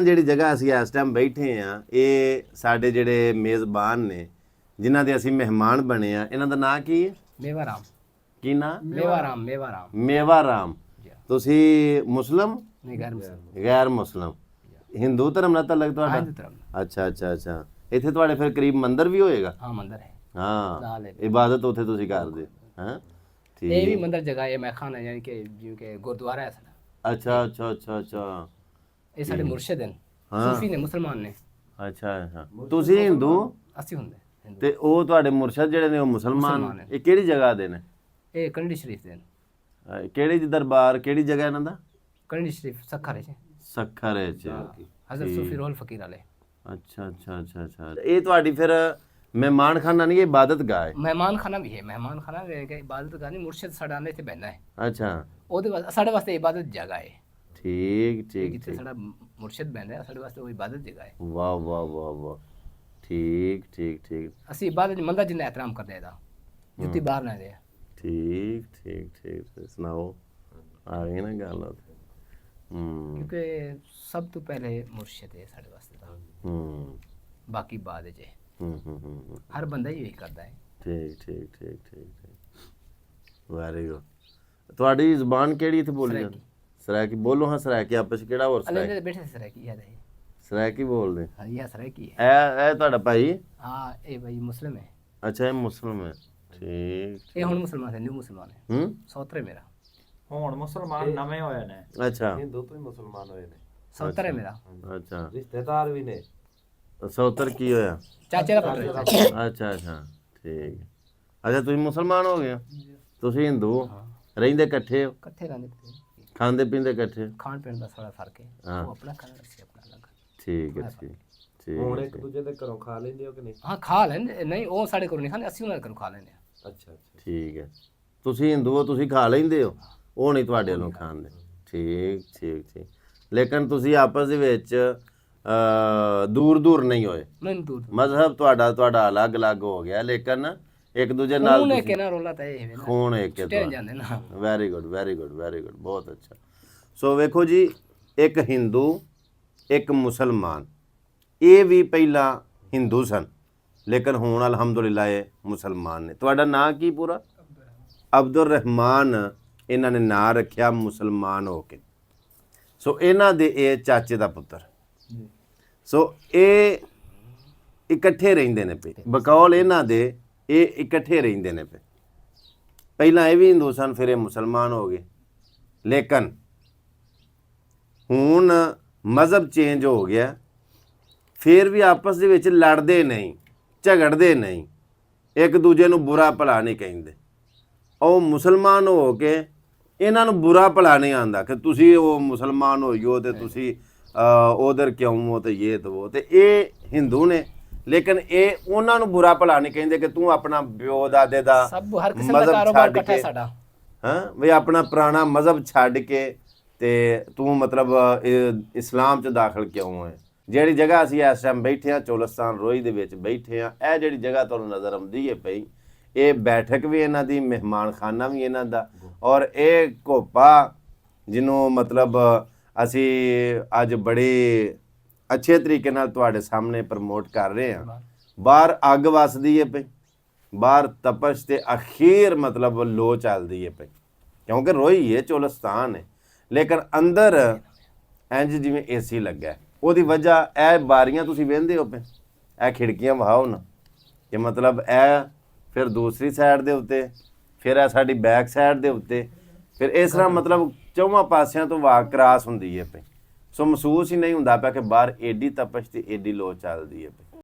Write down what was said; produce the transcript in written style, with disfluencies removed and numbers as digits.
ਜਿਹੜੀ ਜਗ੍ਹਾ ਅਸੀਂ ਇਸ ਟਾਈਮ ਬੈਠੇ ਆ ਇਹ ਸਾਡੇ ਜਿਹੜੇ ਮੇਜ਼ਬਾਨ ਨੇ ਜਿਨ੍ਹਾਂ ਦੇ ਅਸੀਂ ਮਹਿਮਾਨ ਬਣੇ ਆ ਇਹਨਾਂ ਦਾ ਨਾਂ ਕੀ ਹੈ? ਮੇਵਾ ਰਾਮ। ਕੀ ਨਾਂ? ਮੇਵਾ ਰਾਮ। ਮੇਵਾ ਰਾਮ। ਮੇਵਾ ਰਾਮ। ਤੁਸੀਂ ਮੁਸਲਮ? ਨਹੀਂ, ਗੈਰ ਮੁਸਲਮ। ਗੈਰ ਮੁਸਲਮ। ਹਿੰਦੂ ਧਰਮ ਨਾਲ ਤਾਲੁਕ ਤੁਹਾਡਾ? ਹਿੰਦੂ ਧਰਮ। ਅੱਛਾ ਅੱਛਾ ਅੱਛਾ। ਇੱਥੇ ਤੁਹਾਡੇ ਫਿਰ ਕਰੀਬ ਮੰਦਿਰ ਵੀ ਹੋਏਗਾ? ਹਾਂ, ਮੰਦਿਰ ਹੈ। ਹਾਂ, ਇਬਾਦਤ ਉੱਥੇ ਤੁਸੀਂ ਕਰਦੇ? ਹਾਂ, ਠੀਕ। ਇਹ ਵੀ ਮੰਦਿਰ ਜਗ੍ਹਾ ਹੈ, ਮੈਖਾਨ ਹੈ, ਯਾਨੀ ਕਿ ਜਿਵੇਂ ਕਿ ਗੁਰਦੁਆਰਾ ਹੈ ਸਾਡਾ। ਅੱਛਾ ਅੱਛਾ ਅੱਛਾ ਅੱਛਾ। ਇਹ ਸਾਡੇ ਮੁਰਸ਼ਿਦ ਹਨ, ਹਾਂ। ਸੂਫੀ ਨੇ, ਮੁਸਲਮਾਨ ਨੇ। ਅੱਛਾ ਅੱਛਾ। ਤੁਸੀਂ ਹਿੰਦੂ? ਅਸੀਂ ਹੁੰਦੇ ਹਿੰਦੂ। ਤੇ ਉਹ ਤੁਹਾਡੇ ਮੁਰਸ਼ਦ ਜਿਹੜੇ ਨੇ ਉਹ ਮੁਸਲਮਾਨ? ਇਹ ਕਿਹੜੀ ਜਗ੍ਹਾ ਦੇ ਨੇ? ਇਹ ਕੰਡੀ ਸ਼ਰੀਫ ਦੇ ਨੇ। ਕਿਹੜੀ ਦਰਬਾਰ, ਕਿਹੜੀ ਜਗ੍ਹਾ ਇਹਨਾਂ ਦਾ? ਕੰਡੀ ਸ਼ਰੀਫ ਸੱਖਰ ਹੈ। ਸੱਖਰ ਹੈ ਚ। ਹਜ਼ਰਤ ਸੂਫੀ ਰੋਲ ਫਕੀਰ ਵਾਲੇ। ਅੱਛਾ ਅੱਛਾ ਅੱਛਾ ਅੱਛਾ। ਇਹ ਤੁਹਾਡੀ ਫਿਰ ਮਹਿਮਾਨ ਖਾਨਾ ਨਹੀਂ, ਇਹ ਇਬਾਦਤ ਗਾਹ ਹੈ? ਮਹਿਮਾਨ ਖਾਨਾ ਵੀ ਹੈ। ਮਹਿਮਾਨ ਖਾਨਾ ਵੀ ਹੈ, ਇਬਾਦਤ ਗਾਹ ਨਹੀਂ। ਮੁਰਸ਼ਿਦ ਸਾਡਾ ਇੱਥੇ ਬਹਿੰਦਾ ਹੈ। ਅੱਛਾ। ਉਹਦੇ ਵਾਸਤੇ ਸਾਡੇ ਵਾਸਤੇ ਇਬਾਦਤ ਜਗ੍ਹਾ ਹੈ। ਠੀਕ ਠੀਕ। ਜਿੱਥੇ ਸਾਡਾ ਮੁਰਸ਼ਿਦ ਬਹਿੰਦਾ ਹੈ ਸਾਡੇ ਵਾਸਤੇ ਉਹ ਇਬਾਦਤ ਜਗ੍ਹਾ ਹੈ। ਵਾਹ ਵਾਹ ਵਾਹ ਵਾਹ। ਠੀਕ ਠੀਕ ਠੀਕ। ਅਸੀਂ ਇਬਾਦਤ ਮੰਦਾ ਜਿੰਨਾ ਇਹਤਰਾਮ ਕਰਦੇ ਇਹਦਾ, ਜੁੱਤੀ ਬਾਹਰ ਨਾ ਦੇ। ਠੀਕ ਠੀਕ ਠੀਕ। ਸੁਣਾਓ, ਆ ਗਈ ਨਾ ਗੱਲ? ਕਿਉਂਕਿ ਸਭ ਤੋਂ ਪਹਿਲੇ ਮੁਰਸ਼ਿਦ ਹੈ ਸਾਡੇ ਵਾਸਤੇ ਤਾਂ, ਬਾਕੀ ਬਾਅਦ ਵਿੱਚ ਹੈ। ਹਰ ਬੰਦਾ ਹੀ ਇਹੀ ਕਰਦਾ ਹੈ। ਠੀਕ ਠੀਕ ਠੀਕ ਠੀਕ। Very good. ਤੁਹਾਡੀ ਜ਼ੁਬਾਨ ਕਿਹੜੀ ਇੱਥੇ ਬੋਲੀ ਜਾਂਦੀ? ਸਰਾਇਕੀ ਬੋਲੋ। ਹਾਂ, ਸਰਾਇਕੀ ਆਪਸ ਕਿਹੜਾ ਹੋਰ ਅਲੇ ਬੈਠੇ ਸਰਾਇਕੀ ਯਾਦ ਹੈ। ਸਰਾਇਕੀ ਬੋਲਦੇ? ਹਾਂ, ਇਹ ਸਰਾਇਕੀ ਹੈ। ਇਹ ਤੁਹਾਡਾ ਭਾਈ? ਹਾਂ, ਇਹ ਭਾਈ ਮੁਸਲਿਮ ਹੈ। ਅੱਛਾ, ਇਹ ਮੁਸਲਮ ਹੈ। ਠੀਕ। ਇਹ ਹੁਣ ਮੁਸਲਮਾਨ ਹੈ, ਨਿਊ ਮੁਸਲਮਾਨ ਹੈ। ਸੌਤਰੇ ਮੇਰਾ। ਹੁਣ ਮੁਸਲਮਾਨ ਨਵੇਂ ਹੋਏ ਨੇ। ਅੱਛਾ, ਹਿੰਦੂ ਤੋਂ ਹੀ ਮੁਸਲਮਾਨ ਹੋਏ ਨੇ। ਸੌਤਰੇ ਮੇਰਾ। ਅੱਛਾ, ਰਿਸ਼ਤੇਦਾਰ ਵੀ ਨੇ। ਸੌਤਰ ਕੀ ਹੋਇਆ? ਚਾਚੇ ਦਾ ਪੁੱਤਰ। ਅੱਛਾ ਅੱਛਾ, ਠੀਕ। ਅੱਛਾ, ਤੁਸੀਂ ਮੁਸਲਮਾਨ ਹੋ ਗਏ? ਤੁਸੀਂ ਹਿੰਦੂ ਹੋ? ਰਹਿੰਦੇ ਇਕੱਠੇ ਹੋ? ਇਕੱਠੇ ਰਹਿੰਦੇ, ਖਾਂਦੇ ਪੀਂਦੇ ਇਕੱਠੇ? ਖਾਣ ਪੀਣ ਦਾ ਥੋੜਾ ਫਰਕ ਹੈ। ਉਹ ਆਪਣਾ ਖਾਣਾ, ਅਸੀਂ ਆਪਣਾ ਅਲੱਗ। ਠੀਕ ਹੈ, ਠੀਕ ਠੀਕ। ਹੁਣ ਇੱਕ ਦੂਜੇ ਦੇ ਘਰੋਂ ਖਾ ਲੈਂਦੇ ਹੋ ਕਿ ਨਹੀਂ? ਹਾਂ, ਖਾ ਲੈਂਦੇ। ਨਹੀਂ, ਉਹ ਸਾਡੇ ਕੋਲ ਨਹੀਂ ਖਾਂਦੇ, ਅਸੀਂ ਉਹਨਾਂ ਦੇ ਘਰੋਂ ਖਾ ਲੈਂਦੇ ਹਾਂ। ਅੱਛਾ ਅੱਛਾ। ਠੀਕ ਹੈ। ਤੁਸੀਂ ਹਿੰਦੂ ਹੋ, ਤੁਸੀਂ ਖਾ ਲੈਂਦੇ ਹੋ, ਉਹ ਨਹੀਂ ਤੁਹਾਡੇ ਵੱਲੋਂ ਖਾਂਦੇ। ਠੀਕ ਠੀਕ ਠੀਕ। ਲੇਕਿਨ ਤੁਸੀਂ ਆਪਸ ਦੇ ਵਿੱਚ ਦੂਰ ਦੂਰ ਨਹੀਂ ਹੋਏ? ਨਹੀਂ, ਦੂਰ ਮਜ਼ਹਬ ਤੁਹਾਡਾ ਅਲੱਗ ਅਲੱਗ ਹੋ ਗਿਆ, ਲੇਕਿਨ ਇੱਕ ਦੂਜੇ ਨਾਲ ਖੂਨ ਇੱਕ ਨਾ ਰੋਲਾ ਤਾਂ ਇਹ ਹੈ ਨਾ। ਖੂਨ ਇੱਕ ਟੇ ਜਾਂਦੇ ਨਾ। Very good very good very good, ਬਹੁਤ ਅੱਛਾ। ਸੋ ਵੇਖੋ ਜੀ, ਇੱਕ ਹਿੰਦੂ ਇੱਕ ਮੁਸਲਮਾਨ, ਇਹ ਵੀ ਪਹਿਲਾਂ ਹਿੰਦੂ ਸਨ ਲੇਕਿਨ ਹੁਣ ਅਲਹਮਦੁਲਿਲਾ ਇਹ ਮੁਸਲਮਾਨ ਨੇ। ਤੁਹਾਡਾ ਨਾਂ ਕੀ ਪੂਰਾ? ਅਬਦੁਰ ਰਹਿਮਾਨ ਇਹਨਾਂ ਨੇ ਨਾਂ ਰੱਖਿਆ ਮੁਸਲਮਾਨ ਹੋ ਕੇ। ਸੋ ਇਹਨਾਂ ਦੇ ਇਹ ਚਾਚੇ ਦਾ ਪੁੱਤਰ। ਸੋ ਇਹ ਇਕੱਠੇ ਰਹਿੰਦੇ ਨੇ ਪਏ, ਬਕੌਲ ਇਹਨਾਂ ਦੇ ਇਹ ਇਕੱਠੇ ਰਹਿੰਦੇ ਨੇ ਪਏ। ਪਹਿਲਾਂ ਇਹ ਵੀ ਹਿੰਦੂ ਸਨ, ਫਿਰ ਇਹ ਮੁਸਲਮਾਨ ਹੋ ਗਏ, ਲੇਕਿਨ ਹੁਣ ਮਜ਼ਹਬ ਚੇਂਜ ਹੋ ਗਿਆ। ਫਿਰ ਵੀ ਆਪਸ ਦੇ ਵਿੱਚ ਲੜਦੇ ਨਹੀਂ, ਝਗੜਦੇ ਨਹੀਂ, ਇੱਕ ਦੂਜੇ ਨੂੰ ਬੁਰਾ ਭਲਾ ਨਹੀਂ ਕਹਿੰਦੇ। ਉਹ ਮੁਸਲਮਾਨ ਹੋ ਕੇ ਇਹਨਾਂ ਨੂੰ ਬੁਰਾ ਭਲਾ ਨਹੀਂ ਆਉਂਦਾ ਕਿ ਤੁਸੀਂ ਉਹ ਮੁਸਲਮਾਨ ਹੋਈਓ ਤੇ ਤੁਸੀਂ ਉਧਰ ਕਿਉਂ ਹੋ ਤੇ ਇਹ ਤੇ ਉਹ। ਤੇ ਇਹ ਹਿੰਦੂ ਨੇ ਲੇਕਿਨ ਇਹ ਉਹਨਾਂ ਨੂੰ ਬੁਰਾ ਭਲਾ ਨਹੀਂ ਕਹਿੰਦੇ ਕਿ ਤੂੰ ਆਪਣਾ ਪਿਓ ਦਾਦੇ ਦਾ ਹਰ ਕਿਸਮ ਦਾ ਕਾਰੋਬਾਰ ਇਕੱਠਾ ਸਾਡਾ। ਹਾਂ ਵੀ ਆਪਣਾ ਪੁਰਾਣਾ ਮਜ਼ਹਬ ਛੱਡ ਕੇ ਤੇ ਤੂੰ ਮਤਲਬ ਇਸਲਾਮ 'ਚ ਦਾਖਲ ਕਿਉਂ ਹੈ। ਜਿਹੜੀ ਜਗ੍ਹਾ ਅਸੀਂ ਇਸ ਟਾਈਮ ਬੈਠੇ ਹਾਂ, ਚੋਲਸਤਾਨ ਰੋਹੀ ਦੇ ਵਿੱਚ ਬੈਠੇ ਹਾਂ, ਇਹ ਜਿਹੜੀ ਜਗ੍ਹਾ ਤੁਹਾਨੂੰ ਨਜ਼ਰ ਆਉਂਦੀ ਹੈ ਪਈ, ਇਹ ਬੈਠਕ ਵੀ ਇਹਨਾਂ ਦੀ, ਮਹਿਮਾਨ ਖਾਨਾ ਵੀ ਇਹਨਾਂ ਦਾ, ਔਰ ਇਹ ਘੋਪਾ ਜਿਹਨੂੰ ਮਤਲਬ ਅਸੀਂ ਅੱਜ ਬੜੇ ਅੱਛੇ ਤਰੀਕੇ ਨਾਲ ਤੁਹਾਡੇ ਸਾਹਮਣੇ ਪ੍ਰਮੋਟ ਕਰ ਰਹੇ ਹਾਂ। ਬਾਹਰ ਅੱਗ ਵਸਦੀ ਹੈ ਪਈ, ਬਾਹਰ ਤਪਸ਼ ਤੇ ਅਖੀਰ ਮਤਲਬ ਲੋ ਚੱਲਦੀ ਹੈ ਪਈ, ਕਿਉਂਕਿ ਰੋਹੀ ਹੈ, ਚੋਲਸਤਾਨ ਹੈ, ਲੇਕਿਨ ਅੰਦਰ ਇੰਜ ਜਿਵੇਂ ਏਸੀ ਲੱਗਾ। ਉਹਦੀ ਵਜ੍ਹਾ ਇਹ ਬਾਰੀਆਂ ਤੁਸੀਂ ਵੇਖਦੇ ਹੋ ਪਏ, ਇਹ ਖਿੜਕੀਆਂ ਵਹਾਓ ਨਾ, ਕਿ ਮਤਲਬ ਇਹ ਫਿਰ ਦੂਸਰੀ ਸਾਈਡ ਦੇ ਉੱਤੇ, ਫਿਰ ਇਹ ਸਾਡੀ ਬੈਕ ਸਾਈਡ ਦੇ ਉੱਤੇ, ਫਿਰ ਇਸ ਤਰ੍ਹਾਂ ਮਤਲਬ ਚੌਵਾਂ ਪਾਸਿਆਂ ਤੋਂ ਵਾਕ ਕਰਾਸ ਹੁੰਦੀ ਹੈ ਪਈ। ਸੋ ਮਹਿਸੂਸ ਹੀ ਨਹੀਂ ਹੁੰਦਾ ਪਿਆ ਕਿ ਬਾਹਰ ਏਡੀ ਤਪਸ਼ ਤੇ ਏਡੀ ਲੋ ਚੱਲਦੀ ਹੈ ਪਈ।